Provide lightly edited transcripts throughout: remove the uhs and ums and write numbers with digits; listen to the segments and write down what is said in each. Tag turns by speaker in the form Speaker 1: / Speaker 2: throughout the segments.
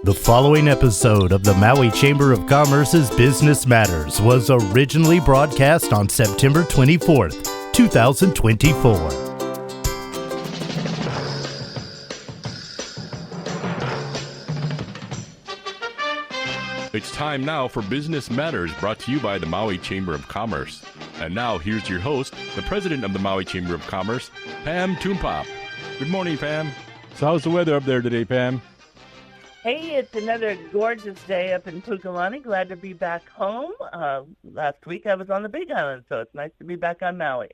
Speaker 1: The following episode of the Maui Chamber of Commerce's Business Matters was originally broadcast on September 24th, 2024.
Speaker 2: It's time now for Business Matters, brought to you by the Maui Chamber of Commerce. And now, here's your host, the president of the Maui Chamber of Commerce, Pam Toonpop. Good morning, Pam. So how's the weather up there today, Pam?
Speaker 3: Hey, it's another gorgeous day up in Pukalani. Glad to be back home. Last week I was on the Big Island, so it's nice to be back on Maui.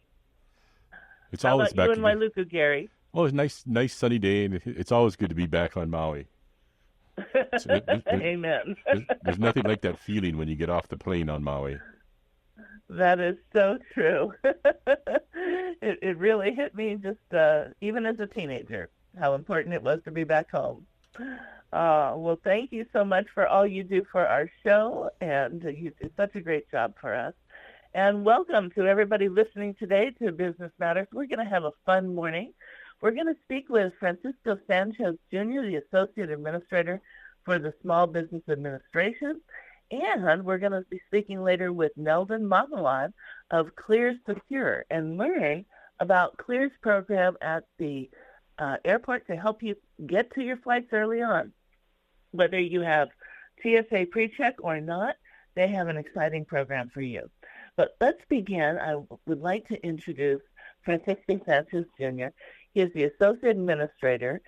Speaker 2: It's always
Speaker 3: back. How about you
Speaker 2: back
Speaker 3: in Wailuku, Gary?
Speaker 2: Well, it's a nice sunny day, and it's always good to be back on Maui.
Speaker 3: Amen.
Speaker 2: There's nothing like that feeling when you get off the plane on Maui.
Speaker 3: That is so true. It really hit me just even as a teenager, how important it was to be back home. Well, thank you so much for all you do for our show, and you do such a great job for us. And welcome to everybody listening today to Business Matters. We're going to have a fun morning. We're going to speak with Francisco Sánchez, Jr., the Associate Administrator for the Small Business Administration. And we're going to be speaking later with Neldon Mamuad of Clear Secure and learn about Clear's program at the airport to help you get to your flights early on. Whether you have TSA PreCheck or not, they have an exciting program for you. But let's begin. I would like to introduce Francisco Sánchez, Jr. He is the Associate Administrator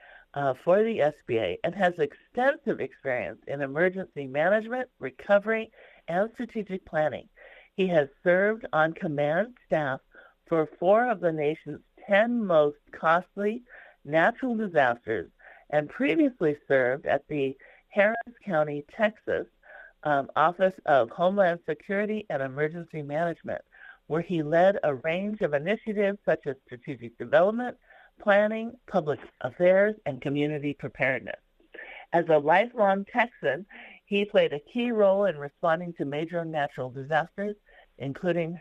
Speaker 3: for the SBA and has extensive experience in emergency management, recovery, and strategic planning. He has served on command staff for 4 of the nation's 10 most costly natural disasters and previously served at the Harris County, Texas, Office of Homeland Security and Emergency Management, where he led a range of initiatives such as strategic development, planning, public affairs, and community preparedness. As a lifelong Texan, he played a key role in responding to major natural disasters, including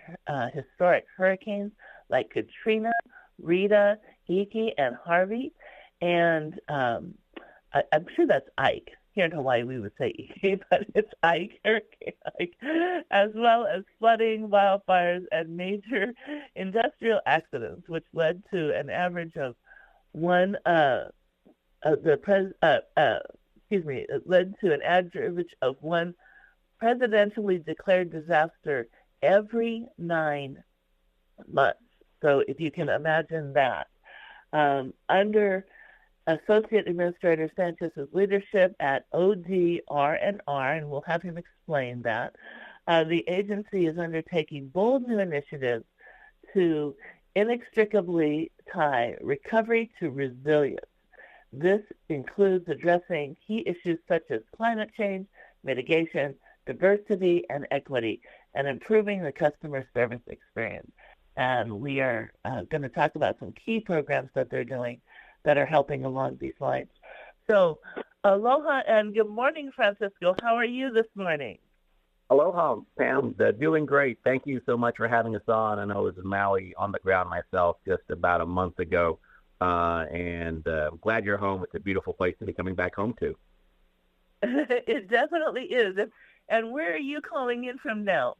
Speaker 3: historic hurricanes like Katrina, Rita, Iki, and Harvey, and I'm sure that's Ike. Here in Hawaii, we would say Iki, but it's Ike, Hurricane Ike, as well as flooding, wildfires, and major industrial accidents, which led to an average of one. It led to an average of one presidentially declared disaster every 9 months. So if you can imagine that, under Associate Administrator Sanchez's leadership at ODR&R, and we'll have him explain that, the agency is undertaking bold new initiatives to inextricably tie recovery to resilience. This includes addressing key issues such as climate change, mitigation, diversity, and equity, and improving the customer service experience. And we are going to talk about some key programs that they're doing that are helping along these lines. So, aloha and good morning, Francisco. How are you this morning?
Speaker 4: Aloha, Pam. Doing great. Thank you so much for having us on. I know I was in Maui on the ground myself just about a month ago, and I'm glad you're home. It's a beautiful place to be coming back home to.
Speaker 3: It definitely is. And where are you calling in from now?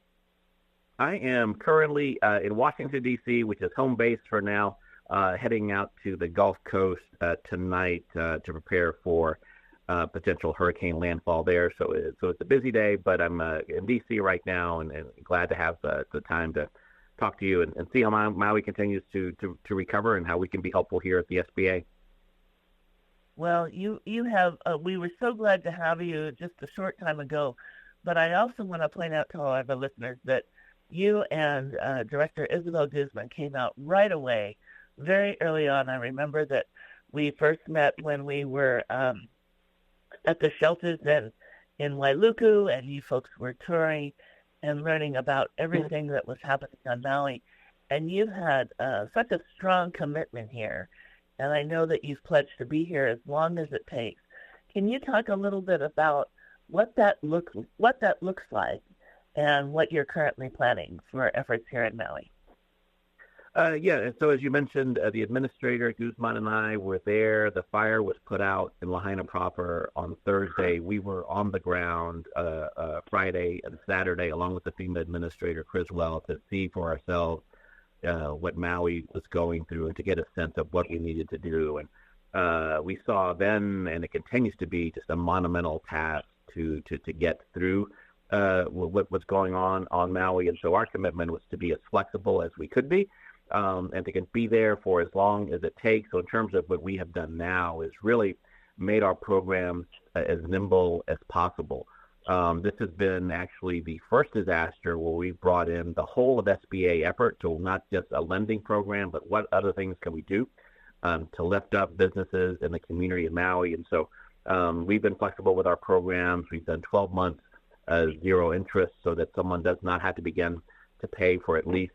Speaker 4: I am currently in Washington, D.C., which is home base for now. Heading out to the Gulf Coast tonight to prepare for potential hurricane landfall there. So it's a busy day, but I'm in D.C. right now and glad to have the time to talk to you and see how Maui continues to recover and how we can be helpful here at the SBA.
Speaker 3: Well, you have we were so glad to have you just a short time ago, but I also want to point out to all of our listeners that you and Director Isabel Guzman came out right away. Very early on. I remember that we first met when we were at the shelters in Wailuku, and you folks were touring and learning about everything that was happening on Maui. And you've had such a strong commitment here, and I know that you've pledged to be here as long as it takes. Can you talk a little bit about what that looks like and what you're currently planning for efforts here in Maui?
Speaker 4: Yeah, and so as you mentioned, the administrator, Guzman, and I were there. The fire was put out in Lahaina proper on Thursday. We were on the ground Friday and Saturday, along with the FEMA administrator, Criswell, to see for ourselves what Maui was going through and to get a sense of what we needed to do. And we saw then, and it continues to be, just a monumental task to get through what's going on Maui. And so our commitment was to be as flexible as we could be, and to be there for as long as it takes. So in terms of what we have done now is really made our programs as nimble as possible. This has been actually the first disaster where we brought in the whole of SBA effort, so not just a lending program, but what other things can we do to lift up businesses in the community in Maui. And so we've been flexible with our programs. We've done 12 months zero interest so that someone does not have to begin to pay for at least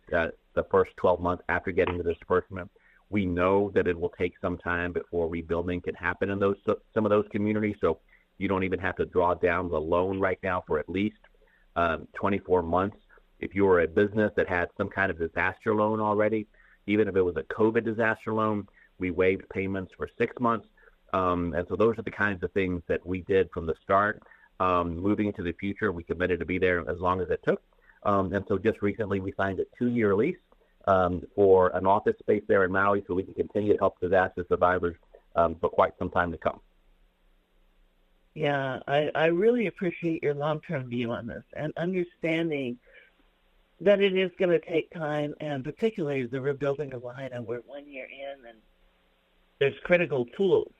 Speaker 4: the first 12 months after getting the disbursement. We know that it will take some time before rebuilding can happen in some of those communities. So you don't even have to draw down the loan right now for at least 24 months. If you were a business that had some kind of disaster loan already, even if it was a COVID disaster loan, we waived payments for 6 months. And so those are the kinds of things that we did from the start. Moving into the future, we committed to be there as long as it took. And so just recently we signed a 2-year lease for an office space there in Maui so we can continue to help disaster survivors for quite some time to come.
Speaker 3: Yeah, I really appreciate your long-term view on this and understanding that it is going to take time, and particularly the rebuilding of Lahaina. We're 1 year in, and there's critical tools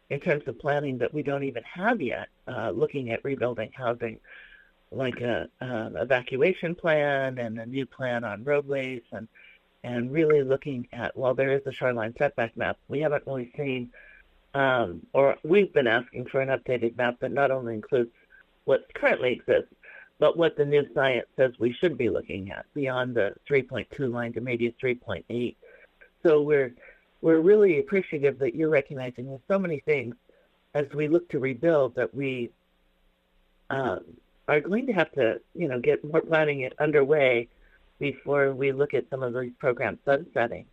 Speaker 3: in terms of planning that we don't even have yet, looking at rebuilding housing, like an evacuation plan and a new plan on roadways, and really looking at, well, there is a shoreline setback map. We haven't really seen, or we've been asking for an updated map that not only includes what currently exists, but what the new science says we should be looking at beyond the 3.2 line to maybe a 3.8. So we're really appreciative that you're recognizing there's so many things as we look to rebuild that we are going to have to, get more planning underway before we look at some of these programs sunsetting,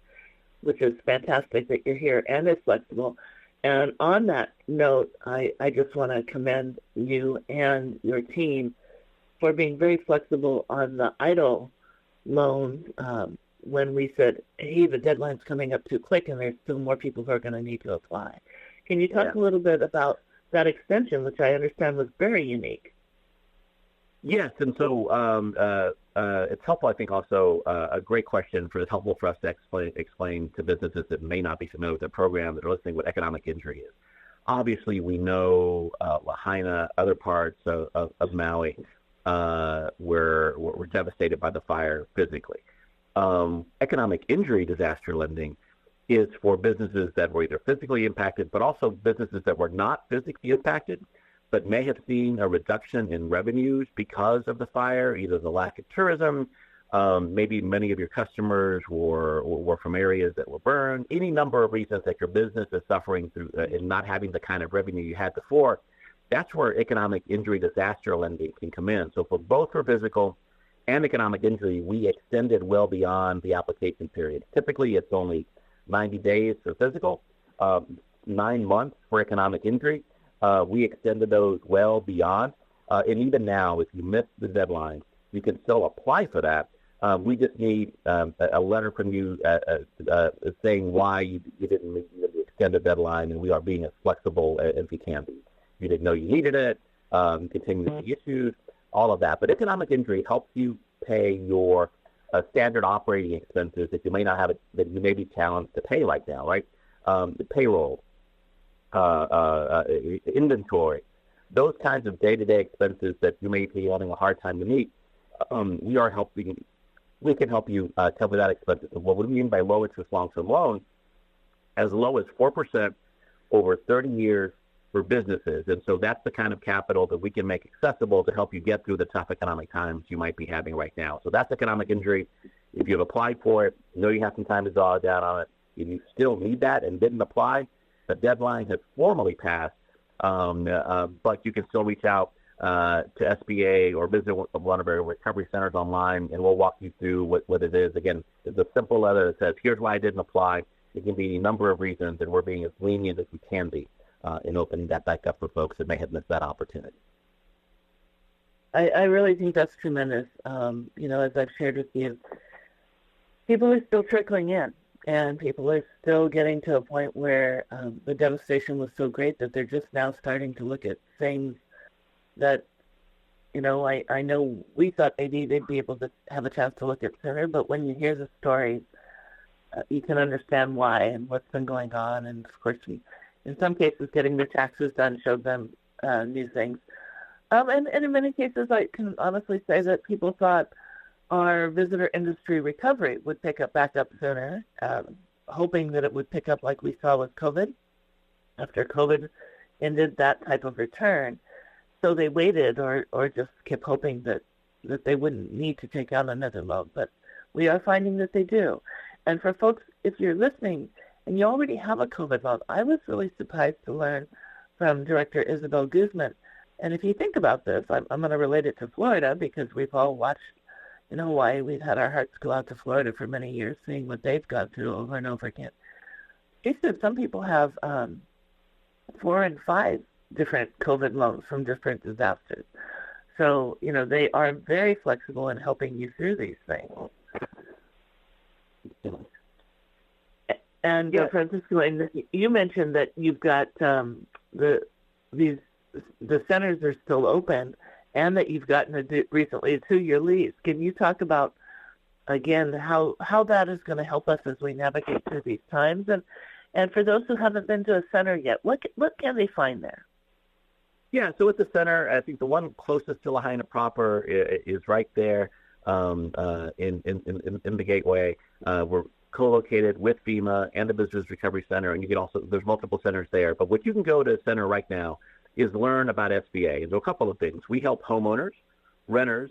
Speaker 3: which is fantastic that you're here and is flexible. And on that note, I just want to commend you and your team for being very flexible on the EIDL loan when we said, hey, the deadline's coming up too quick and there's still more people who are going to need to apply. Can you talk a little bit about that extension, which I understand was very unique?
Speaker 4: Yes, and so it's helpful, I think, also a great question it's helpful for us to explain to businesses that may not be familiar with the program that are listening what economic injury is. Obviously, we know Lahaina, other parts of Maui were devastated by the fire physically. Economic injury disaster lending is for businesses that were either physically impacted, but also businesses that were not physically impacted, but may have seen a reduction in revenues because of the fire, either the lack of tourism, maybe many of your customers were from areas that were burned, any number of reasons that your business is suffering through in not having the kind of revenue you had before. That's where economic injury disaster lending can come in. So for physical and economic injury, we extended well beyond the application period. Typically, it's only 90 days for physical, 9 months for economic injury. We extended those well beyond. And even now, if you miss the deadline, you can still apply for that. We just need a letter from you saying why you didn't meet the extended deadline, and we are being as flexible as we can be. You didn't know you needed it, continue to see issues, all of that. But economic injury helps you pay your standard operating expenses that you may not have, that you may be challenged to pay right now, right? The payroll, inventory, those kinds of day-to-day expenses that you may be having a hard time to meet. We can help you cover that expenses. So what we mean by low interest long-term loans, as low as 4% over 30 years for businesses. And so that's the kind of capital that we can make accessible to help you get through the tough economic times you might be having right now. So that's economic injury. If you've applied for it, know you have some time to draw down on it. If you still need that and didn't apply, the deadline has formally passed, but you can still reach out to SBA or visit one of our recovery centers online, and we'll walk you through what it is. Again, it's a simple letter that says, here's why I didn't apply. It can be a number of reasons, and we're being as lenient as we can be in opening that back up for folks that may have missed that opportunity.
Speaker 3: I really think that's tremendous. As I've shared with you, people are still trickling in, and people are still getting to a point where the devastation was so great that they're just now starting to look at things that, I know we thought maybe they'd be able to have a chance to look at sooner, but when you hear the stories, you can understand why and what's been going on. And, of course, in some cases, getting their taxes done showed them new things. And in many cases, I can honestly say that people thought our visitor industry recovery would pick back up sooner, hoping that it would pick up like we saw with COVID. After COVID ended that type of return, so they waited or just kept hoping that they wouldn't need to take out another loan. But we are finding that they do. And for folks, if you're listening and you already have a COVID loan, I was really surprised to learn from Director Isabel Guzman. And if you think about this, I'm going to relate it to Florida because we've all watched in Hawaii. We've had our hearts go out to Florida for many years, seeing what they've gone through over and over again. She said some people have 4 and 5 different COVID loans from different disasters. So, they are very flexible in helping you through these things. And Francisco, you mentioned that you've got the centers are still open, and that you've gotten recently a 2-year lease. Can you talk about again how that is going to help us as we navigate through these times? And for those who haven't been to a center yet, what can they find there?
Speaker 4: Yeah, so at the center, I think the one closest to Lahaina proper is right there in the gateway. We're co-located with FEMA and the Visitors Recovery Center, and you can there's multiple centers there. But what you can go to the center right now is learn about SBA. And do a couple of things. We help homeowners, renters,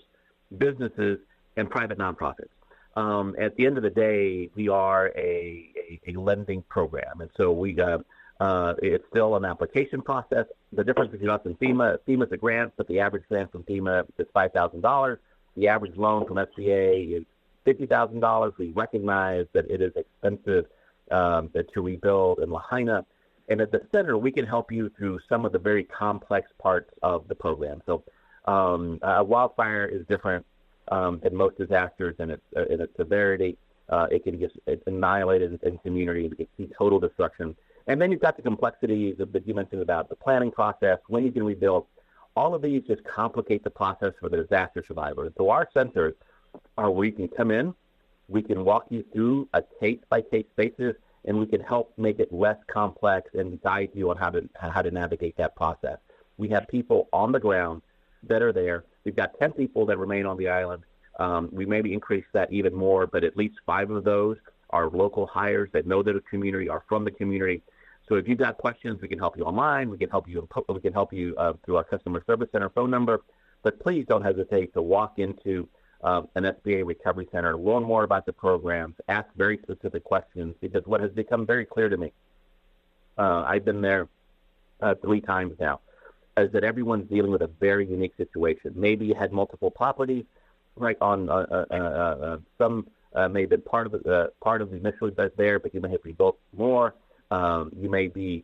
Speaker 4: businesses, and private nonprofits. At the end of the day, we are a lending program, and so it's still an application process. The difference between us and FEMA's a grant, but the average grant from FEMA is $5,000. The average loan from SBA is $50,000. We recognize that it is expensive to rebuild in Lahaina. And at the center, we can help you through some of the very complex parts of the program. So a wildfire is different than most disasters in its severity. It can get annihilated in community. It can see total destruction. And then you've got the complexities that you mentioned about the planning process, when you can rebuild. All of these just complicate the process for the disaster survivor. So our centers are where you can come in, we can walk you through a case-by-case basis, and we can help make it less complex and guide you on how to navigate that process. We have people on the ground that are there. We've got 10 people that remain on the island. We maybe increase that even more, but at least 5 of those are local hires that know the community, are from the community. So if you've got questions, we can help you online. We can help you through our customer service center phone number. But please don't hesitate to walk into an SBA recovery center, learn more about the programs, ask very specific questions, because what has become very clear to me, I've been there 3 times now, is that everyone's dealing with a very unique situation. Maybe you had multiple properties, right? On some may have been part of the initially there, but you may have rebuilt more. You may be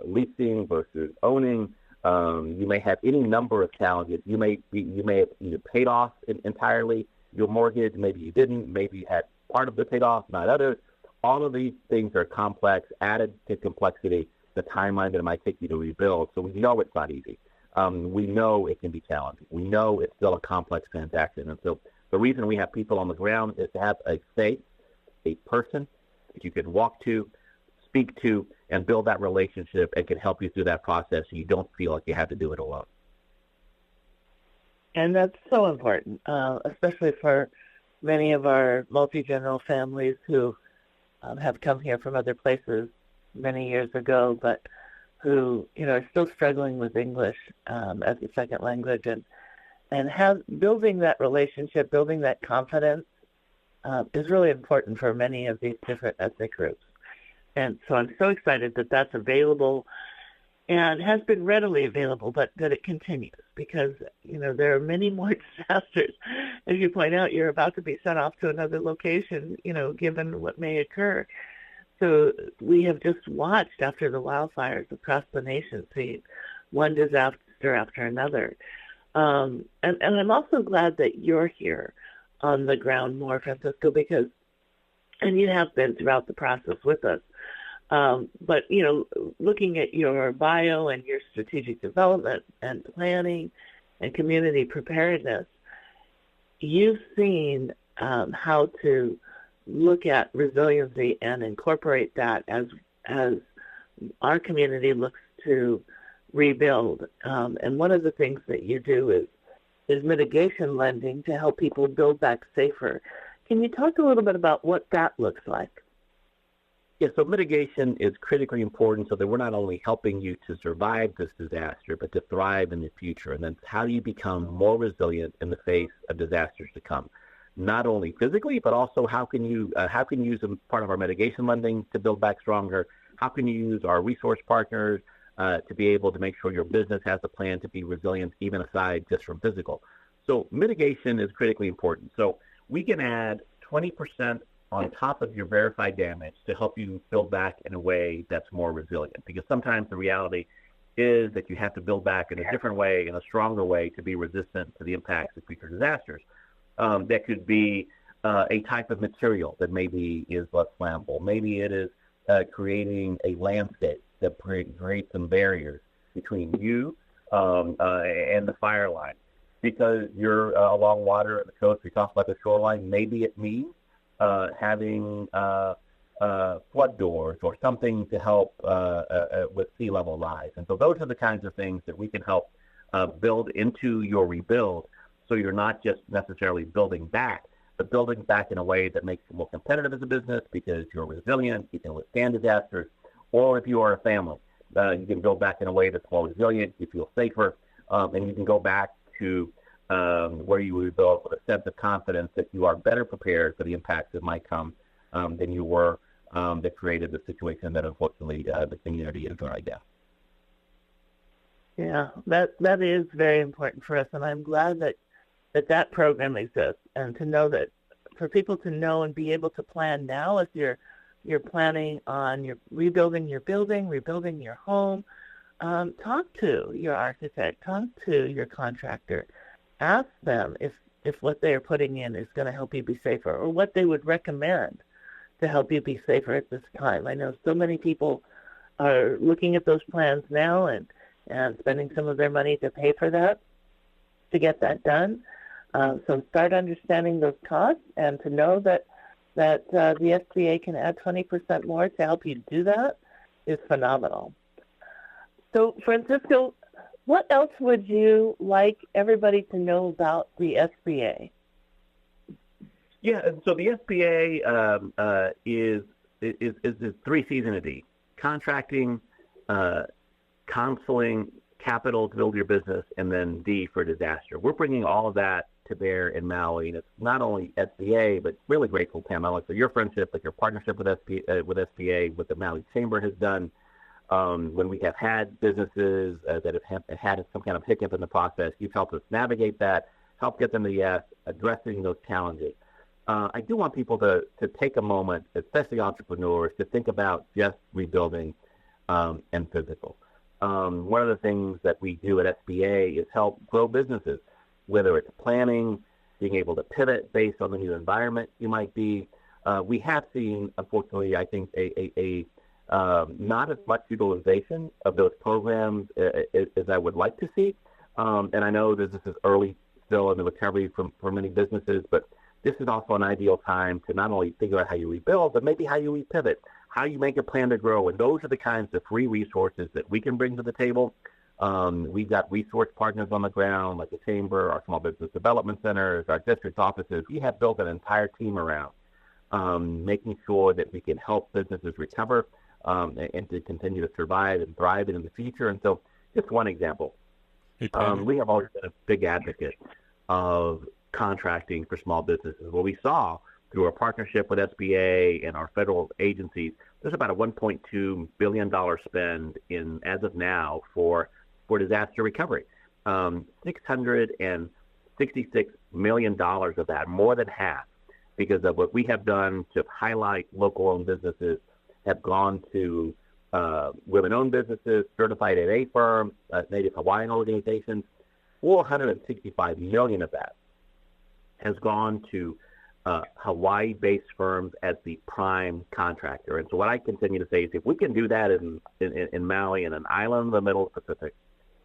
Speaker 4: leasing versus owning. You may have any number of challenges. You may have either paid off entirely your mortgage. Maybe you didn't. Maybe you had part of it paid off, not others. All of these things are complex, added to complexity, the timeline that it might take you to rebuild. So we know it's not easy. We know it can be challenging. We know it's still a complex transaction. And so the reason we have people on the ground is to have a face, a person that you can walk to, speak to, and build that relationship, and can help you through that process so you don't feel like you have to do it alone.
Speaker 3: And that's so important, especially for many of our multi-general families who have come here from other places many years ago, but who are still struggling with English as a second language, and building that relationship, building that confidence is really important for many of these different ethnic groups. And so I'm so excited that that's available. and has been readily available, but that it continues because, there are many more disasters. As you point out, you're about to be sent off to another location, given what may occur. So we have just watched after the wildfires across the nation see one disaster after another. And I'm also glad that you're here on the ground more, Francisco, because, and you have been throughout the process with us, but, looking at your bio and your strategic development and planning and community preparedness, you've seen how to look at resiliency and incorporate that as our community looks to rebuild. And one of the things that you do is mitigation lending to help people build back safer. Can you talk a little bit about what that looks like?
Speaker 4: Yeah, so mitigation is critically important so that we're not only helping you to survive this disaster, but to thrive in the future. And then how do you become more resilient in the face of disasters to come? Not only physically, but also how can you use part of our mitigation lending to build back stronger? How can you use our resource partners to be able to make sure your business has a plan to be resilient, even aside just from physical? So mitigation is critically important. So we can add 20% on top of your verified damage to help you build back in a way that's more resilient. Because sometimes the reality is that you have to build back in a different way, in a stronger way, to be resistant to the impacts of future disasters. That could be a type of material that maybe is less flammable. Maybe it is creating a landscape that creates some barriers between you and the fire line. Because you're along water at the coast, we talked about the shoreline, maybe it means having flood doors or something to help with sea level rise. And so those are the kinds of things that we can help build into your rebuild, so you're not just necessarily building back, but building back in a way that makes you more competitive as a business because you're resilient, you can withstand disasters, or if you are a family, you can build back in a way that's more resilient, you feel safer, and you can go back to where you rebuild with a sense of confidence that you are better prepared for the impacts that might come than you were that created the situation that unfortunately the community is right now.
Speaker 3: Yeah, that is very important for us, and I'm glad that program exists, and to know that for people to know and be able to plan now as you're planning on rebuilding your building, rebuilding your home. Talk to your architect, talk to your contractor. Ask them if what they are putting in is going to help you be safer, or what they would recommend to help you be safer at this time. I know so many people are looking at those plans now and spending some of their money to pay for that, to get that done. So start understanding those costs, and to know that the SBA can add 20% more to help you do that is phenomenal. So, Francisco, what else would you like everybody to know about the SBA?
Speaker 4: Yeah, so the SBA is the 3 C's in a D: contracting, counseling, capital to build your business, and then D for disaster. We're bringing all of that to bear in Maui, and it's not only SBA, but really grateful, Pamela, for your friendship, like your partnership with SBA, what the Maui Chamber has done. When we have had businesses that have had some kind of hiccup in the process, you've helped us navigate that, help get them to yes, addressing those challenges. I do want people to take a moment, especially entrepreneurs, to think about just rebuilding and physical. One of the things that we do at SBA is help grow businesses, whether it's planning, being able to pivot based on the new environment you might be. We have seen, unfortunately, I think, a not as much utilization of those programs as I would like to see. And I know that this is early still in the recovery for many businesses, but this is also an ideal time to not only figure out how you rebuild, but maybe how you repivot, how you make a plan to grow. And those are the kinds of free resources that we can bring to the table. We've got resource partners on the ground, like the Chamber, our Small Business Development Centers, our district offices. We have built an entire team around making sure that we can help businesses recover and to continue to survive and thrive in the future. And so just one example. We have always been a big advocate of contracting for small businesses. What we saw through our partnership with SBA and our federal agencies, there's about a $1.2 billion spend as of now for disaster recovery. $666 million of that, more than half, because of what we have done to highlight local-owned businesses, have gone to women-owned businesses, certified AA firms, Native Hawaiian organizations. $465 million of that has gone to Hawaii-based firms as the prime contractor. And so what I continue to say is if we can do that in Maui, in an island in the middle of the Pacific,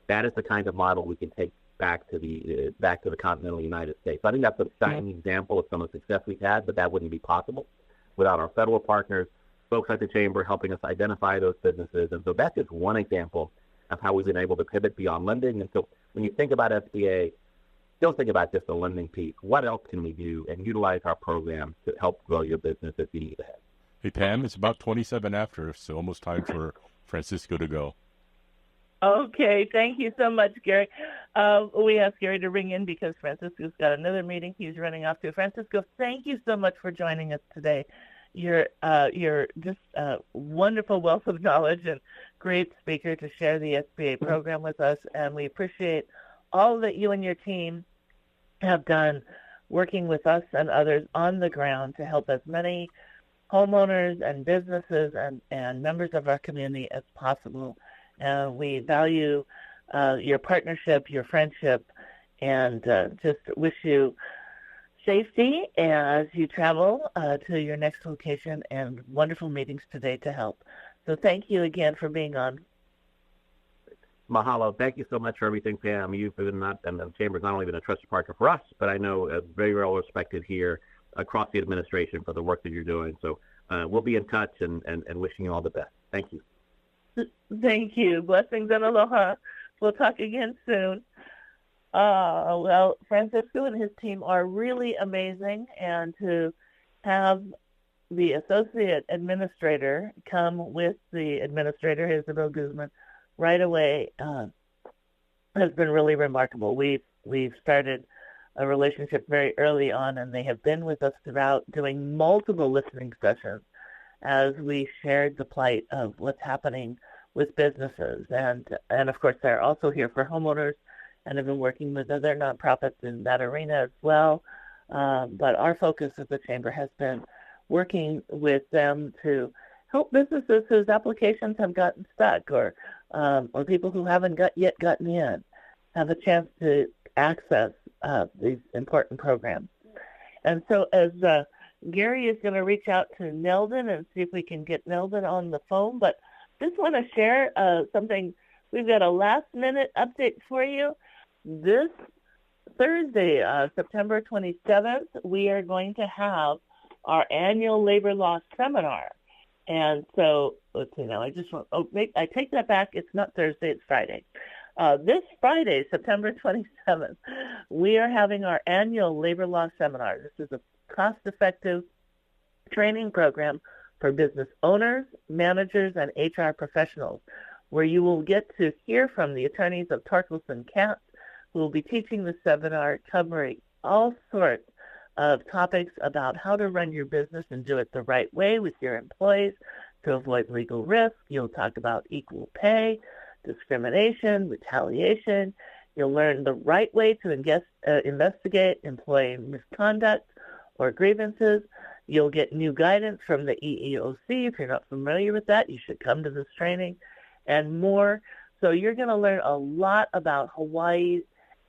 Speaker 4: that is the kind of model we can take back to the continental United States. I think that's a shining example of some of the success we've had, but that wouldn't be possible without our federal partners, folks like the Chamber helping us identify those businesses. And so that's just one example of how we've been able to pivot beyond lending. And so when you think about SBA, don't think about just the lending piece. What else can we do and utilize our program to help grow your business as you need ahead?
Speaker 2: Hey, Pam, it's about 27 after, so almost time for Francisco to go.
Speaker 3: Okay, thank you so much, Gary. We asked Gary to ring in because Francisco's got another meeting he's running off to. Francisco, thank you so much for joining us today. You're just a wonderful wealth of knowledge and great speaker to share the SBA program with us, and we appreciate all that you and your team have done working with us and others on the ground to help as many homeowners and businesses and members of our community as possible. We value your partnership, your friendship, and just wish you safety as you travel to your next location and wonderful meetings today to help. So thank you again for being on.
Speaker 4: Mahalo. Thank you so much for everything, Pam. You've been and the Chamber's not only been a trusted partner for us, but I know very well respected here across the administration for the work that you're doing. So we'll be in touch and wishing you all the best. Thank you.
Speaker 3: Thank you. Blessings and aloha. We'll talk again soon. Well, Francisco and his team are really amazing, and to have the associate administrator come with the administrator, Isabel Guzman, right away has been really remarkable. We've started a relationship very early on, and they have been with us throughout, doing multiple listening sessions as we shared the plight of what's happening with businesses. And of course, they're also here for homeowners and have been working with other nonprofits in that arena as well. But our focus at the Chamber has been working with them to help businesses whose applications have gotten stuck or people who haven't yet gotten in have a chance to access these important programs. And so as Gary is going to reach out to Neldon and see if we can get Neldon on the phone, but just want to share something. We've got a last-minute update for you. This Thursday, September 27th, we are going to have our annual labor law seminar. And so, let's see now, I take that back. It's not Thursday, it's Friday. This Friday, September 27th, we are having our annual labor law seminar. This is a cost-effective training program for business owners, managers, and HR professionals, where you will get to hear from the attorneys of Torkelson Katz, who will be teaching the seminar covering all sorts of topics about how to run your business and do it the right way with your employees to avoid legal risk. You'll talk about equal pay, discrimination, retaliation. You'll learn the right way to investigate employee misconduct or grievances. You'll get new guidance from the EEOC. If you're not familiar with that, you should come to this training and more. So you're going to learn a lot about Hawaii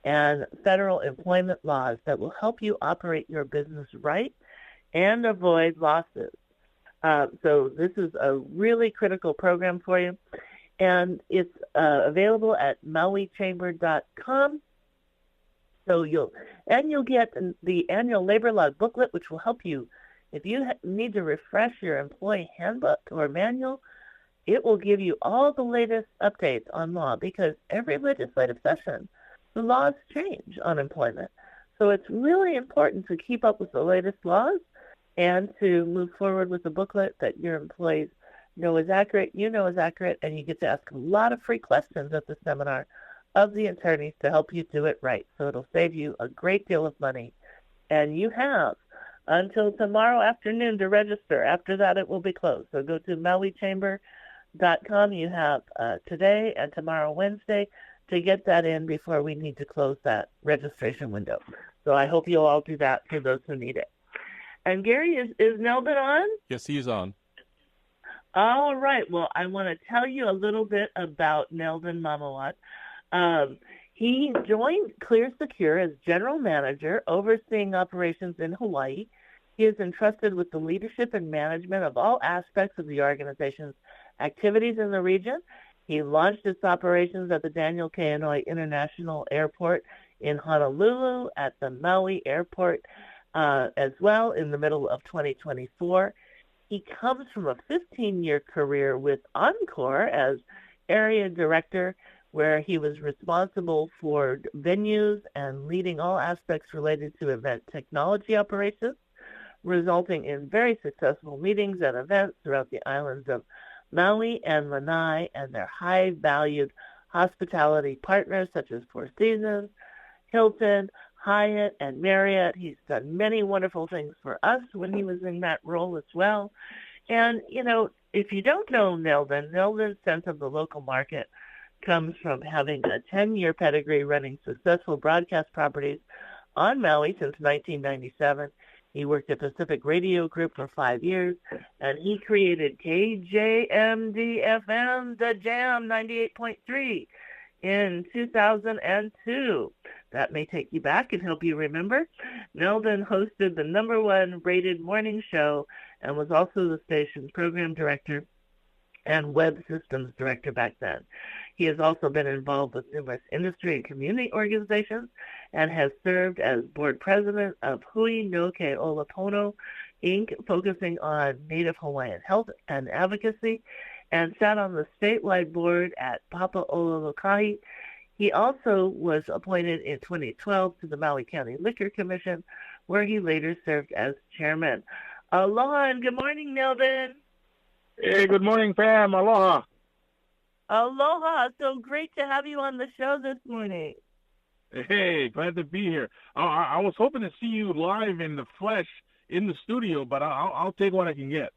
Speaker 3: and federal employment laws that will help you operate your business right and avoid losses. So this is a really critical program for you, and it's available at mauichamber.com. So you'll get the annual labor law booklet, which will help you if you need to refresh your employee handbook or manual. It will give you all the latest updates on law, because every legislative session, the laws change on employment. So it's really important to keep up with the latest laws and to move forward with a booklet that your employees know is accurate, you know is accurate, and you get to ask a lot of free questions at the seminar of the attorneys to help you do it right. So it'll save you a great deal of money. And you have until tomorrow afternoon to register. After that, it will be closed. So go to mauichamber.com. You have today and tomorrow, Wednesday, to get that in before we need to close that registration window. So I hope you'll all do that for those who need it. And Gary, is Neldon on?
Speaker 2: Yes, he is on.
Speaker 3: All right. Well, I want to tell you a little bit about Neldon Mamuad. He joined Clear Secure as general manager, overseeing operations in Hawaii. He is entrusted with the leadership and management of all aspects of the organization's activities in the region. He launched its operations at the Daniel K. Inouye International Airport in Honolulu, at the Maui Airport as well in the middle of 2024. He comes from a 15-year career with Encore as area director, where he was responsible for venues and leading all aspects related to event technology operations, resulting in very successful meetings and events throughout the islands of Maui and Lanai and their high-valued hospitality partners such as Four Seasons, Hilton, Hyatt, and Marriott. He's done many wonderful things for us when he was in that role as well. And, you know, if you don't know Neldon's sense of the local market comes from having a 10-year pedigree running successful broadcast properties on Maui since 1997. He worked at Pacific Radio Group for 5 years, and he created KJMD-FM, The Jam 98.3 in 2002. That may take you back and help you remember. Neldon hosted the #1 rated morning show and was also the station's program director and web systems director back then. He has also been involved with numerous industry and community organizations and has served as board president of Hui no Ke Olapono, Inc., focusing on Native Hawaiian health and advocacy, and sat on the statewide board at Papa Ololokahi. He also was appointed in 2012 to the Maui County Liquor Commission, where he later served as chairman. Aloha and good morning, Neldon.
Speaker 5: Hey, good morning, Pam. Aloha.
Speaker 3: Aloha. So great to have you on the show this morning.
Speaker 5: Hey, glad to be here. I was hoping to see you live in the flesh in the studio, but I'll take what I can get.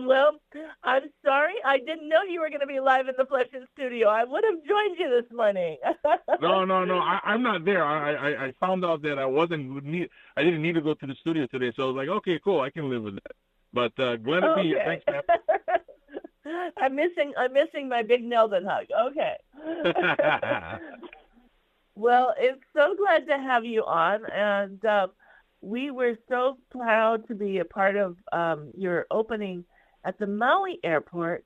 Speaker 3: Well, I'm sorry. I didn't know you were going to be live in the flesh in studio. I would have joined you this morning.
Speaker 5: No. I'm not there. I found out that I didn't need to go to the studio today, so I was like, okay, cool. I can live with that. But glad to be here. Thanks, man.
Speaker 3: I'm missing my big Neldon hug. Okay. Well, it's so glad to have you on, and we were so proud to be a part of your opening at the Maui Airport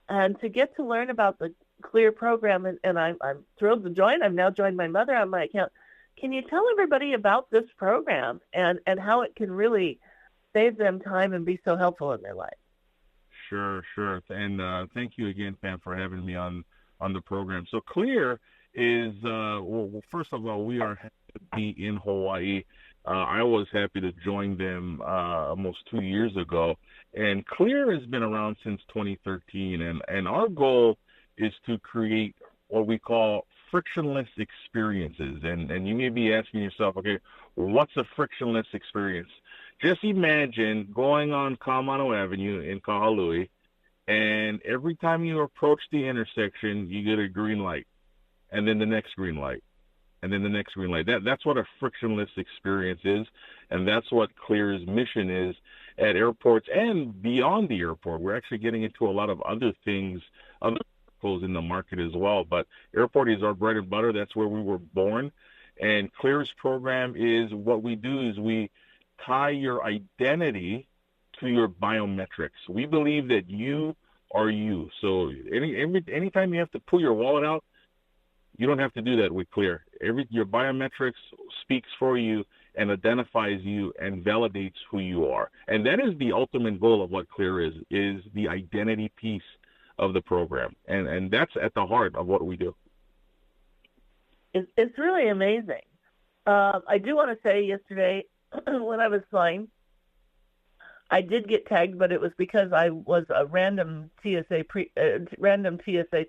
Speaker 3: and to get to learn about the Clear program, and I'm thrilled to join. I've now joined my mother on my account. Can you tell everybody about this program and how it can really save them time and be so helpful in their life?
Speaker 5: Sure. And thank you again, Pam, for having me on the program. So Clear is, well, first of all, we are happy to be in Hawaii. I was happy to join them almost 2 years ago. And Clear has been around since 2013. And our goal is to create what we call frictionless experiences. And you may be asking yourself, okay, what's a frictionless experience? Just imagine going on Kaumano Avenue in Kahului, and every time you approach the intersection, you get a green light, and then the next green light, and then the next green light. That's what a frictionless experience is, and that's what Clear's mission is at airports and beyond the airport. We're actually getting into a lot of other things, other verticals in the market as well, but airport is our bread and butter. That's where we were born, and Clear's program is what we do is we tie your identity to your biometrics. We believe that you are you. So anytime you have to pull your wallet out, you don't have to do that with Clear. Your biometrics speaks for you and identifies you and validates who you are. And that is the ultimate goal of what Clear is the identity piece of the program. And that's at the heart of what we do.
Speaker 3: It's really amazing. I do want to say yesterday, when I was flying, I did get tagged, but it was because I was a random TSA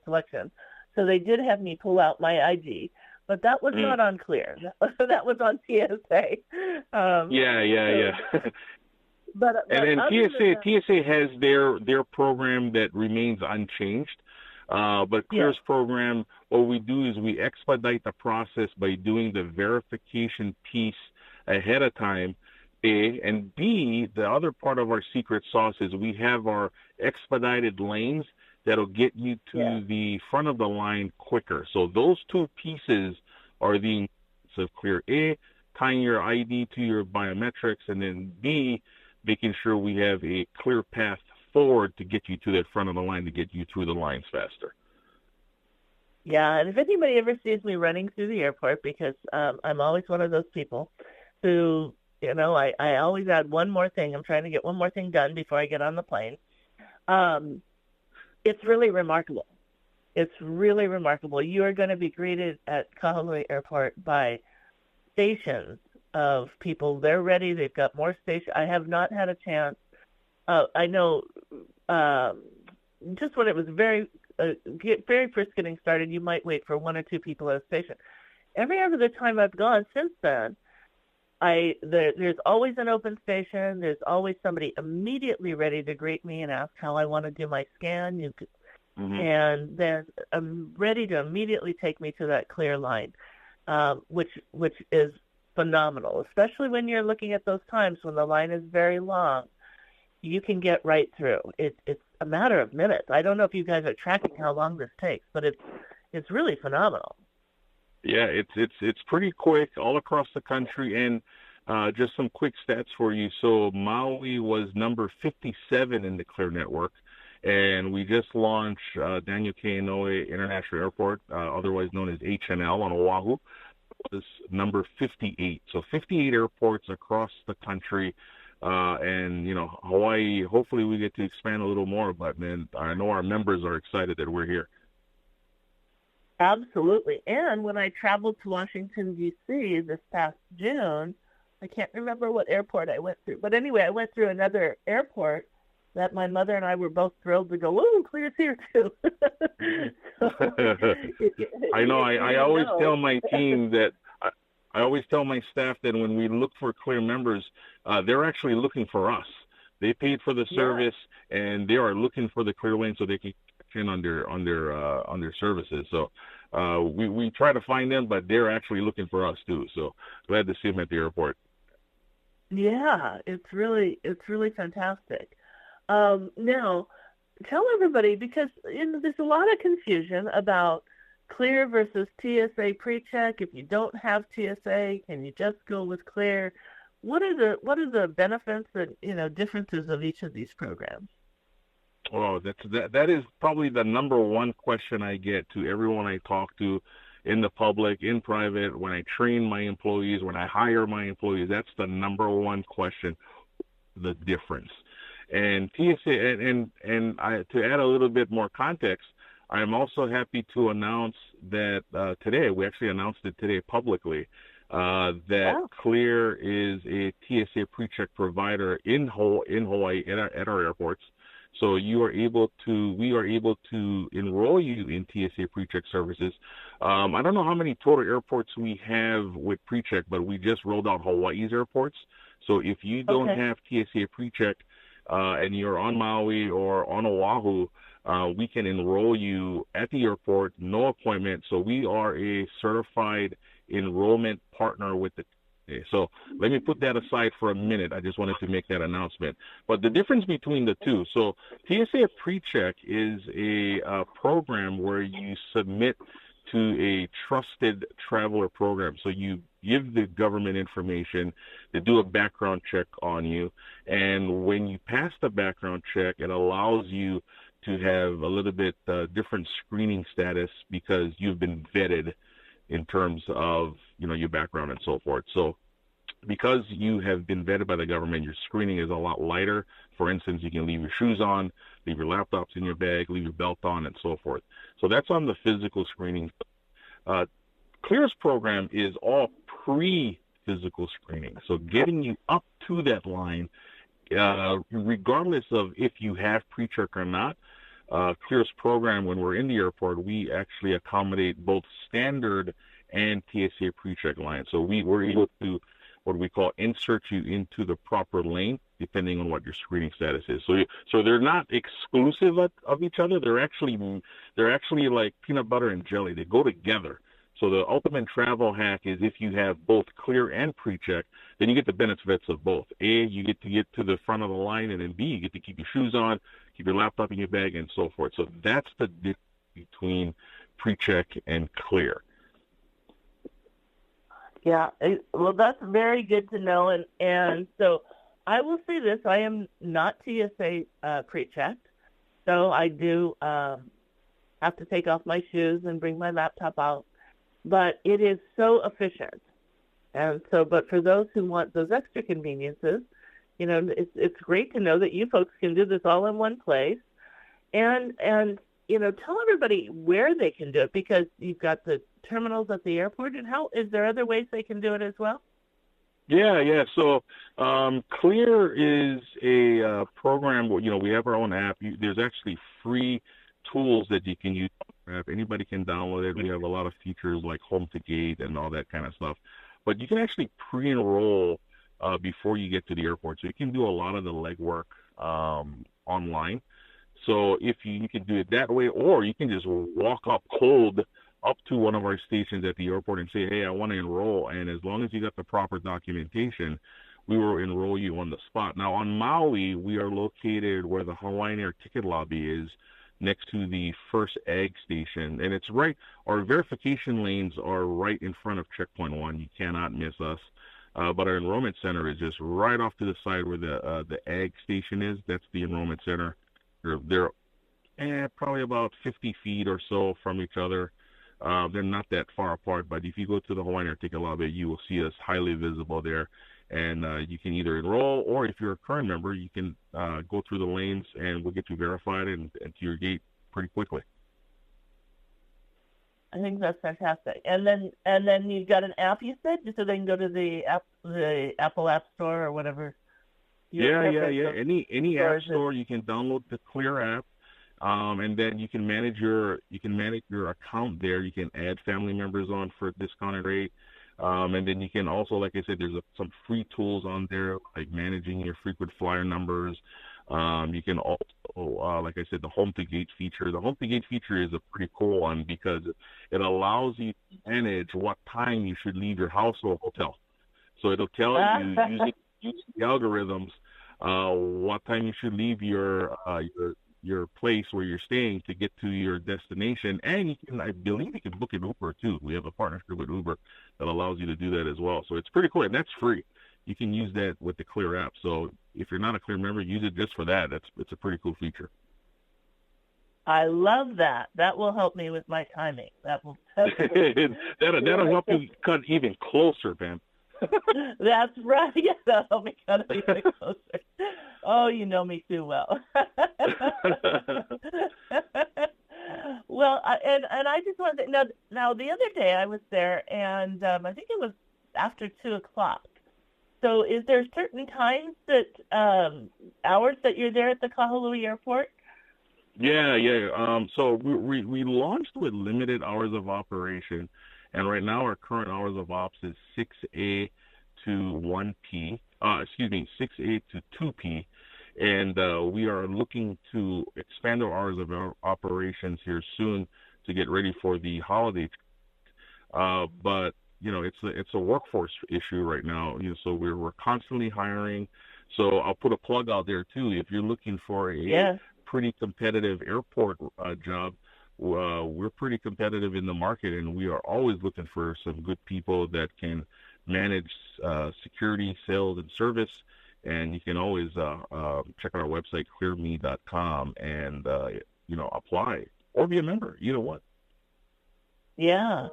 Speaker 3: selection. So they did have me pull out my ID, but that was not on Clear. That was on TSA.
Speaker 5: Yeah.
Speaker 3: But
Speaker 5: And
Speaker 3: other than that,
Speaker 5: TSA has their program that remains unchanged. But Clear's program, what we do is we expedite the process by doing the verification piece ahead of time, A, and B, the other part of our secret sauce is we have our expedited lanes that'll get you to the front of the line quicker. So those two pieces are the of Clear. A, tying your ID to your biometrics, and then B, making sure we have a clear path forward to get you to that front of the line, to get you through the lines faster.
Speaker 3: Yeah, and if anybody ever sees me running through the airport, because I'm always one of those people who, I always add one more thing. I'm trying to get one more thing done before I get on the plane. It's really remarkable. It's really remarkable. You are going to be greeted at Kahului Airport by stations of people. They're ready. They've got more stations. I have not had a chance. I know just when it was very first getting started, you might wait for one or two people at a station. Every other time I've gone since then, there's always an open station. There's always somebody immediately ready to greet me and ask how I want to do my scan. And then ready to immediately take me to that clear line, which is phenomenal, especially when you're looking at those times when the line is very long. You can get right through. It's a matter of minutes. I don't know if you guys are tracking how long this takes, but it's really phenomenal.
Speaker 5: Yeah, it's pretty quick all across the country. And just some quick stats for you. So Maui was number 57 in the Clear network, and we just launched Daniel K. Inouye International Airport, otherwise known as HNL on Oahu, was number 58. So 58 airports across the country. And Hawaii, hopefully we get to expand a little more, but man, I know our members are excited that we're here.
Speaker 3: Absolutely. And when I traveled to Washington, D.C. this past June, I can't remember what airport I went through, but anyway, I went through another airport that my mother and I were both thrilled to go, "Ooh, Clear's here too."
Speaker 5: I know. I always tell my team that I always tell my staff that when we look for Clear members, they're actually looking for us. They paid for the service, and they are looking for the Clear lane so they can check in on their services. So we try to find them, but they're actually looking for us too. So glad to see them at the airport.
Speaker 3: Yeah, it's really fantastic. Now, tell everybody, because there's a lot of confusion about Clear versus TSA PreCheck. If you don't have TSA, can you just go with Clear? What are the benefits and differences of each of these programs?
Speaker 5: Oh, that is probably the number one question I get to everyone I talk to, in the public, in private, when I train my employees, when I hire my employees. That's the number one question, the difference. And TSA, and to add a little bit more context, I'm also happy to announce that today, we actually announced it today publicly, that Clear is a TSA PreCheck provider in Hawaii at our airports. So we are able to enroll you in TSA PreCheck services. I don't know how many total airports we have with PreCheck, but we just rolled out Hawaii's airports. So if you don't have TSA PreCheck and you're on Maui or on Oahu, we can enroll you at the airport, no appointment. So we are a certified enrollment partner with the So let me put that aside for a minute. I just wanted to make that announcement. But the difference between the two, so TSA PreCheck is a program where you submit to a trusted traveler program. So you give the government information, they do a background check on you, and when you pass the background check, it allows you to have a little bit different screening status because you've been vetted in terms of, you know, your background and so forth. So because you have been vetted by the government, your screening is a lot lighter. For instance, you can leave your shoes on, leave your laptops in your bag, leave your belt on, and so forth. So that's on the physical screening. Clear's program is all pre-physical screening. So getting you up to that line, regardless of if you have PreCheck or not, Clear's program, when we're in the airport, we actually accommodate both standard and TSA PreCheck line. So we were able to what we call insert you into the proper lane depending on what your screening status is. So they're not exclusive of each other. They're actually like peanut butter and jelly. They go together. So the ultimate travel hack is if you have both clear and pre-check, then you get the benefits of both. A, you get to the front of the line, and then B, you get to keep your shoes on, keep your laptop in your bag, and so forth. So that's the difference between pre-check and clear.
Speaker 3: Yeah, well, that's very good to know. And so I will say this. I am not TSA pre-checked, so I do have to take off my shoes and bring my laptop out. But it is so efficient. And so, but for those who want those extra conveniences, you know, it's great to know that you folks can do this all in one place. And you know, tell everybody where they can do it, because you've got the terminals at the airport, and how is there other ways they can do it as well?
Speaker 5: Yeah. So Clear is a program where, you know, we have our own app. There's actually free tools that you can use. Anybody can download it. We have a lot of features like home to gate and all that kind of stuff. But you can actually pre-enroll before you get to the airport. So you can do a lot of the legwork online. So if you can do it that way, or you can just walk up cold up to one of our stations at the airport and say, hey, I want to enroll. And as long as you got the proper documentation, we will enroll you on the spot. Now, on Maui, we are located where the Hawaiian Air ticket lobby is, next to the first ag station. And it's right, our verification lanes are right in front of Checkpoint 1. You cannot miss us. But our enrollment center is just right off to the side where the ag station is. That's the enrollment center. They're probably about 50 feet or so from each other. They're not that far apart, but if you go to the Hawaiian Air ticket lobby, you will see us highly visible there. And you can either enroll, or if you're a current member, you can go through the lanes, and we'll get you verified and to your gate pretty quickly.
Speaker 3: I think that's fantastic. And then you've got an app, you said, just so they can go to the Apple App Store or whatever.
Speaker 5: Yeah. Any app store, you can download the Clear app, and then you can manage your account there. You can add family members on for a discounted rate. And then you can also, like I said, there's some free tools on there, like managing your frequent flyer numbers. You can also, like I said, the home to gate feature. The home to gate feature is a pretty cool one because it allows you to manage what time you should leave your house or hotel. So it'll tell you using the algorithms what time you should leave your place where you're staying to get to your destination. And I believe you can book an Uber too. We have a partnership with Uber that allows you to do that as well. So it's pretty cool, and that's free. You can use that with the Clear app. So if you're not a Clear member, use it just for that. It's a pretty cool feature.
Speaker 3: I love that. That will help me with my timing. That'll
Speaker 5: help you cut even closer, Pam.
Speaker 3: That's right. Yes, that'll help me cut even closer. Oh, you know me too well. Well, and I just want to say, now the other day I was there, and I think it was after 2:00. So is there certain times that hours that you're there at the Kahului Airport?
Speaker 5: Yeah. So we launched with limited hours of operation, and right now our current hours of ops is 6A to 1P. 6A to 2P. And we are looking to expand our hours of operations here soon to get ready for the holiday. But you know, it's a workforce issue right now. You know, so we're constantly hiring. So I'll put a plug out there too. If you're looking for a pretty competitive airport job, we're pretty competitive in the market, and we are always looking for some good people that can manage security, sales, and service. And you can always check out our website, clearme.com, and apply or be a member. Either one.
Speaker 3: Yeah,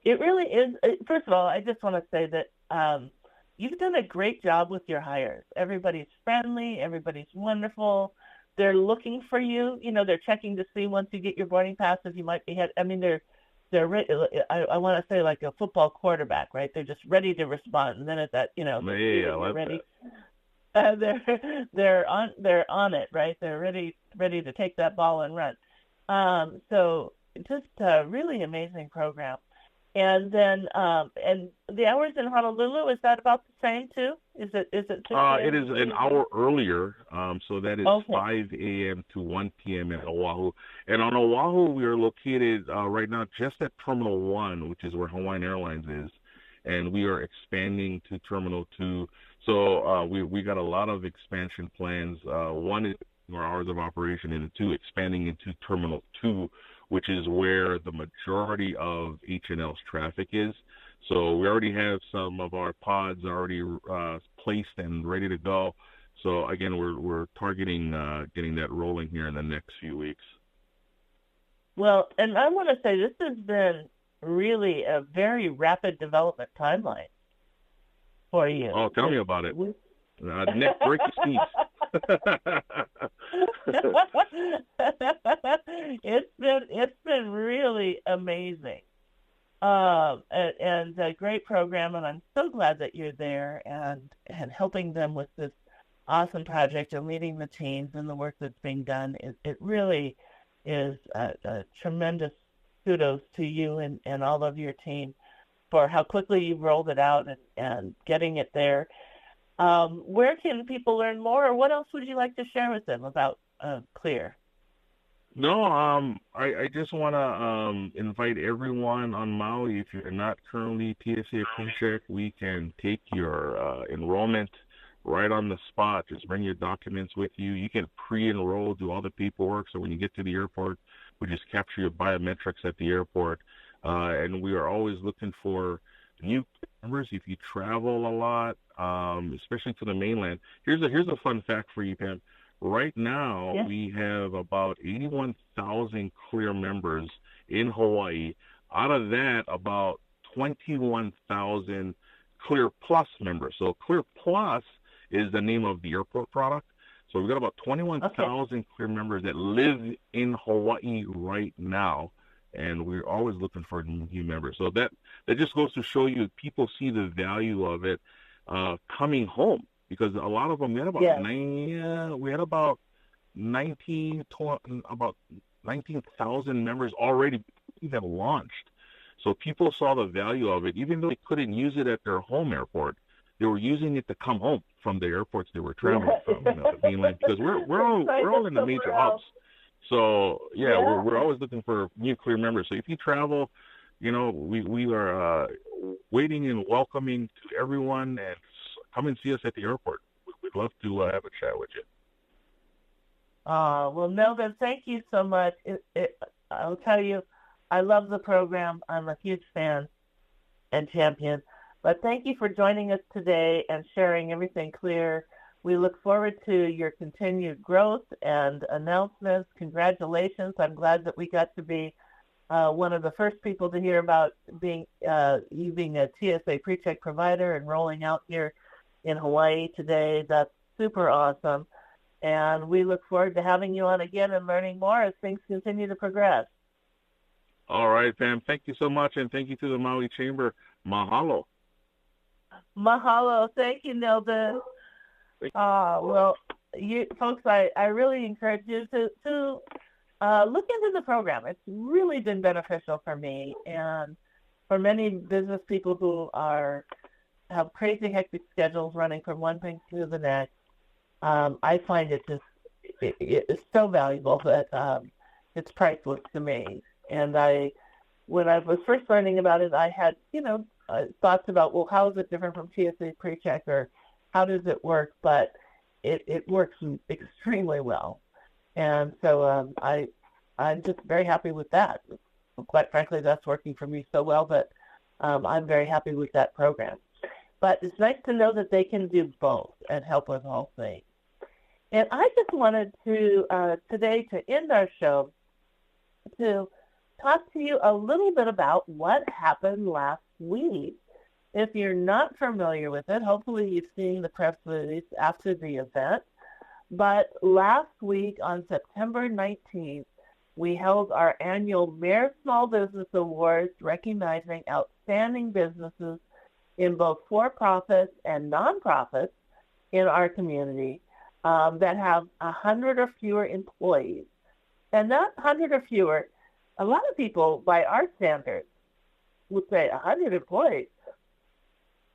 Speaker 3: it really is. First of all, I just want to say that you've done a great job with your hires. Everybody's friendly. Everybody's wonderful. They're looking for you. You know, they're checking to see once you get your boarding pass if you might be head. I mean, they're ready. I want to say like a football quarterback, right? They're just ready to respond. And then at that, they're ready. They're on it, right? They're ready to take that ball and run. So just a really amazing program. And then, and the hours in Honolulu, is that about the same too? Is it 6
Speaker 5: It
Speaker 3: a.m.
Speaker 5: is
Speaker 3: to
Speaker 5: an
Speaker 3: 2
Speaker 5: hour earlier, so that is
Speaker 3: Okay.
Speaker 5: 5 a.m. to 1 p.m. at Oahu. And on Oahu, we are located right now just at Terminal 1, which is where Hawaiian Airlines is, and we are expanding to Terminal 2. So we got a lot of expansion plans. One is our hours of operation, and two, expanding into Terminal 2, which is where the majority of H&L's traffic is. So we already have some of our pods already placed and ready to go. So again, we're targeting getting that rolling here in the next few weeks.
Speaker 3: Well, and I want to say this has been really a very rapid development timeline for you.
Speaker 5: Oh, tell me about it. Neck break your
Speaker 3: It's been really amazing, and a great program, and I'm so glad that you're there and helping them with this awesome project and leading the teams and the work that's being done. It really is a tremendous kudos to you and all of your team for how quickly you rolled it out and getting it there. Where can people learn more, or what else would you like to share with them about Clear?
Speaker 5: No, I just want to invite everyone on Maui. If you're not currently TSA PreCheck, we can take your enrollment right on the spot. Just bring your documents with you. You can pre-enroll, do all the paperwork. So when you get to the airport, we just capture your biometrics at the airport. And we are always looking for new members. If you travel a lot, especially to the mainland, here's a fun fact for you, Pam. Right now,
Speaker 3: Yeah.
Speaker 5: we have about 81,000 Clear members in Hawaii. Out of that, about 21,000 Clear Plus members. So Clear Plus is the name of the airport product. So we've got about 21,000 Clear members that live in Hawaii right now, and we're always looking for new members. So that just goes to show you, people see the value of it coming home, because a lot of them, we had about about 19,000 members already that launched. So people saw the value of it, even though they couldn't use it at their home airport. They were using it to come home from the airports they were traveling from, the mainland, because we're all in the major hubs. So we're always looking for new Clear members. So if you travel, we are waiting and welcoming to everyone, and come and see us at the airport. We'd love to have a chat with you.
Speaker 3: Well, Neldon, thank you so much. I'll tell you, I love the program. I'm a huge fan and champion. But thank you for joining us today and sharing everything Clear. We look forward to your continued growth and announcements. Congratulations. I'm glad that we got to be one of the first people to hear about you being a TSA PreCheck provider and rolling out here in Hawaii today. That's super awesome. And we look forward to having you on again and learning more as things continue to progress.
Speaker 5: All right, Pam. Thank you so much, and thank you to the Maui Chamber. Mahalo.
Speaker 3: Mahalo. Thank you, Neldon. Well, you folks, I really encourage you to look into the program. It's really been beneficial for me and for many business people who have crazy hectic schedules running from one thing to the next. I find it's so valuable that it's priceless to me. And when I was first learning about it, I had thoughts about, well, how is it different from TSA PreCheck, or how does it work? But it works extremely well. And so I'm just very happy with that. Quite frankly, that's working for me so well, but I'm very happy with that program. But it's nice to know that they can do both and help with all things. And I just wanted to, today, to end our show, to talk to you a little bit about what happened last week. If you're not familiar with it, hopefully you've seen the press release after the event. But last week on September 19th, we held our annual Mayor Small Business Awards, recognizing outstanding businesses in both for-profits and nonprofits in our community that have 100 or fewer employees. And that 100 or fewer, a lot of people, by our standards, would say 100 employees.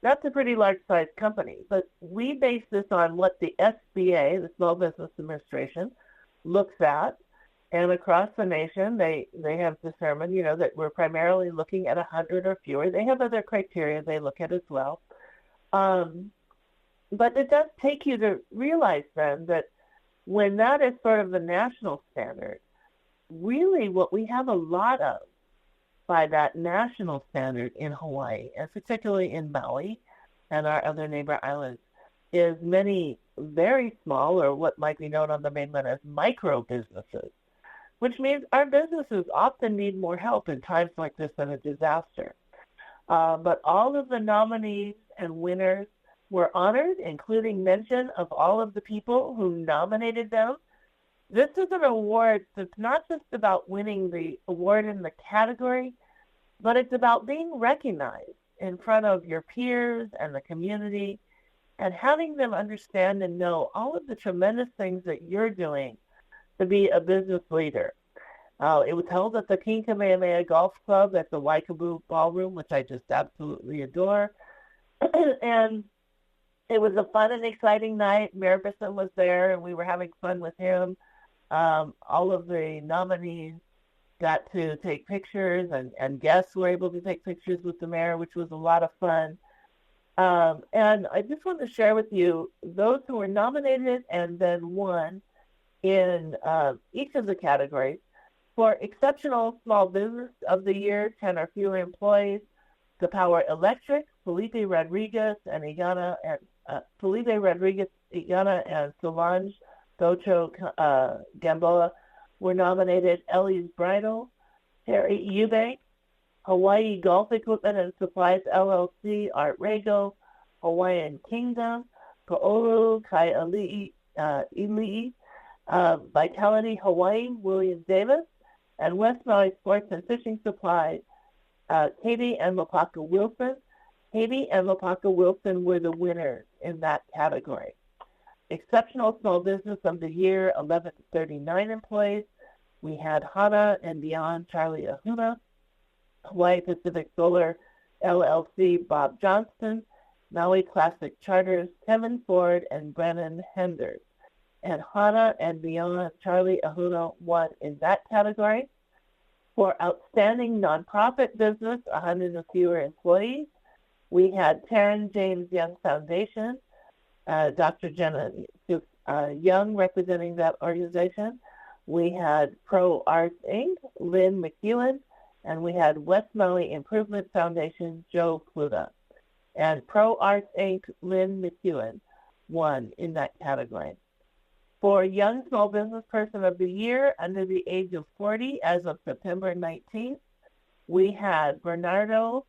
Speaker 3: That's a pretty large-sized company. But we base this on what the SBA, the Small Business Administration, looks at. And across the nation, they have determined, that we're primarily looking at 100 or fewer. They have other criteria they look at as well. But it does take you to realize then that when that is sort of the national standard, really what we have a lot of by that national standard in Hawaii, and particularly in Maui and our other neighbor islands, is many very small, or what might be known on the mainland as micro businesses, which means our businesses often need more help in times like this in a disaster. But all of the nominees and winners were honored, including mention of all of the people who nominated them. This is an award that's not just about winning the award in the category, but it's about being recognized in front of your peers and the community and having them understand and know all of the tremendous things that you're doing to be a business leader. It was held at the King Kamehameha Golf Club at the Waikabu Ballroom, which I just absolutely adore. And it was a fun and exciting night. Mayor Bisson was there, and we were having fun with him. All of the nominees got to take pictures, and guests were able to take pictures with the mayor, which was a lot of fun. And I just want to share with you those who were nominated and then won in each of the categories. For Exceptional Small Business of the Year, 10 or fewer employees, the Power Electric, Felipe Rodriguez, Igana, and Solange Docho Gamboa were nominated. Ellie's Bridal, Harry Eubank, Hawaii Golf Equipment and Supplies LLC, Art Rego, Hawaiian Kingdom, Ko'olu Kaiali'i, Vitality Hawaii, William Davis, and West Maui Sports and Fishing Supply, Katie and Mapaka Wilson. Katie and Mapaka Wilson were the winners in that category. Exceptional Small Business of the Year, 11 to 39 employees. We had Hana and Beyond Charlie Ahuna, Hawaii Pacific Solar LLC, Bob Johnston, Maui Classic Charters, Kevin Ford, and Brennan Henders. And Hana and Beyond Charlie Ahuna won in that category. For Outstanding Nonprofit Business, 100 or fewer employees, we had Taryn James Young Foundation, Dr. Jenna Young representing that organization. We had Pro Arts Inc., Lynn McEwen, and we had West Maui Improvement Foundation, Joe Pluta. And Pro Arts Inc., Lynn McEwen won in that category. For Young Small Business Person of the Year under the age of 40 as of September 19th, we had Bernardo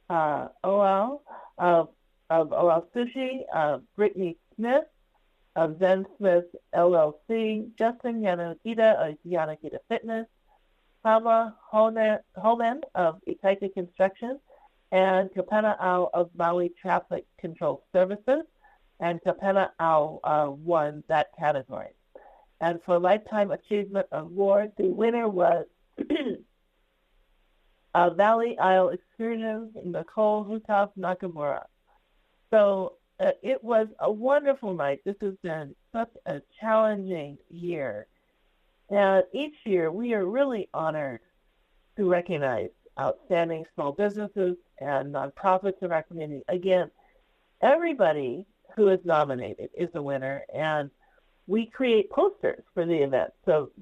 Speaker 3: Oal of Oal Sushi, Brittany Smith of Zen Smith LLC, Justin Yanagita of Yanagita Fitness, Pama Holman of Ikaika Construction, and Kapena Au of Maui Traffic Control Services. And Kapena Au won that category. And for Lifetime Achievement Award, the winner was Valley Isle Excursions, Nicole Hutaf Nakamura. So it was a wonderful night. This has been such a challenging year. And each year we are really honored to recognize outstanding small businesses and nonprofits in our community. Again, everybody who is nominated is a winner, and we create posters for the event. So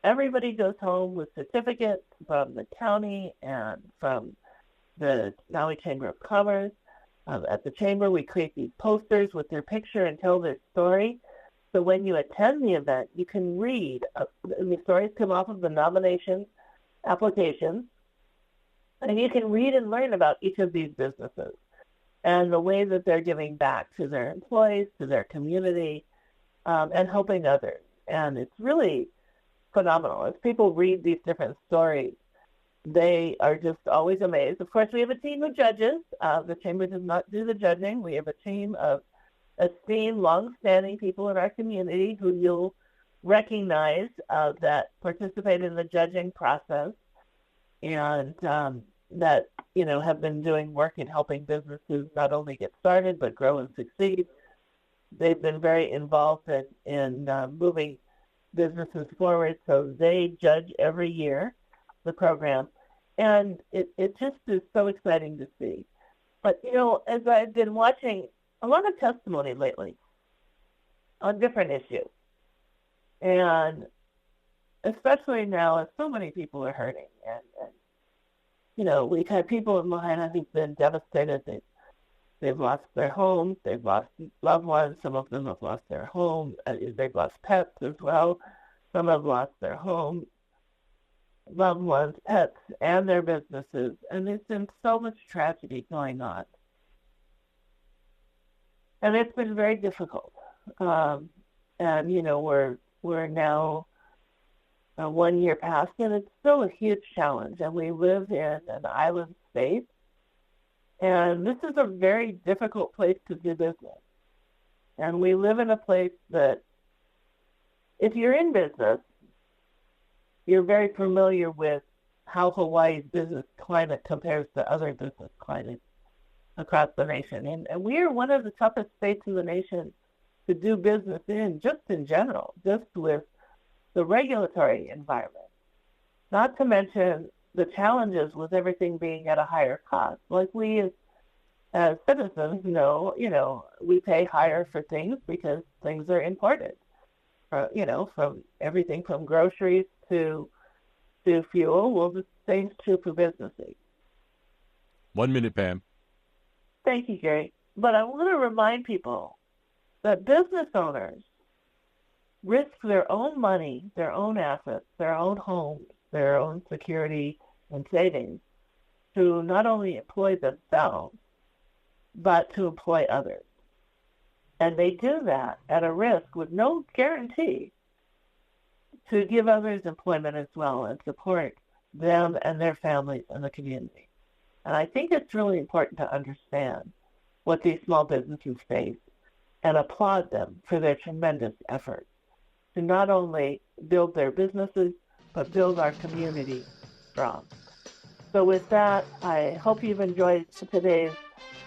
Speaker 3: everybody goes home with certificates from the county and from the Maui Chamber of Commerce. At the Chamber, we create these posters with their picture and tell their story. So when you attend the event, you can read. The stories come off of the nomination applications, and you can read and learn about each of these businesses and the way that they're giving back to their employees, to their community, and helping others. And it's really phenomenal. As people read these different stories, they are just always amazed. Of course, we have a team of judges. The Chamber does not do the judging. We have a team of esteemed, long-standing people in our community who you'll recognize that participate in the judging process. And that, have been doing work in helping businesses not only get started, but grow and succeed. They've been very involved in moving businesses forward. So they judge every year the program. And it just is so exciting to see. But, as I've been watching a lot of testimony lately on different issues, and especially now as so many people are hurting, and we've had people in Lahaina who've been devastated. They've lost their homes, they've lost loved ones, some of them have lost their home, they've lost pets as well. Some have lost their home, loved ones, pets, and their businesses, and there's been so much tragedy going on. And it's been very difficult. And, we're now 1 year past, and it's still a huge challenge. And we live in an island state, and this is a very difficult place to do business. And we live in a place that, if you're in business, you're very familiar with how Hawaii's business climate compares to other business climates across the nation. And we are one of the toughest states in the nation to do business in, just in general, just with the regulatory environment. Not to mention the challenges with everything being at a higher cost. Like we as citizens know, we pay higher for things because things are imported. From everything from groceries to fuel. Well, the same's true for businesses.
Speaker 2: 1 minute, Pam.
Speaker 3: Thank you, Gary. But I want to remind people that business owners risk their own money, their own assets, their own homes, their own security and savings to not only employ themselves, but to employ others. And they do that at a risk with no guarantee to give others employment as well and support them and their families and the community. And I think it's really important to understand what these small businesses face and applaud them for their tremendous effort to not only build their businesses, but build our community strong. So with that, I hope you've enjoyed today's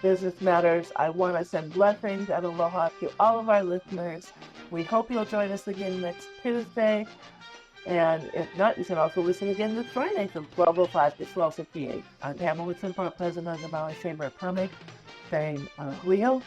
Speaker 3: Business Matters. I want to send blessings and aloha to all of our listeners. We hope you'll join us again next Tuesday. And if not, you can also listen again this Friday from 12:05 to 12:58. I'm Pamela Woodson, President of the Maui Chamber of Commerce, saying hui hou.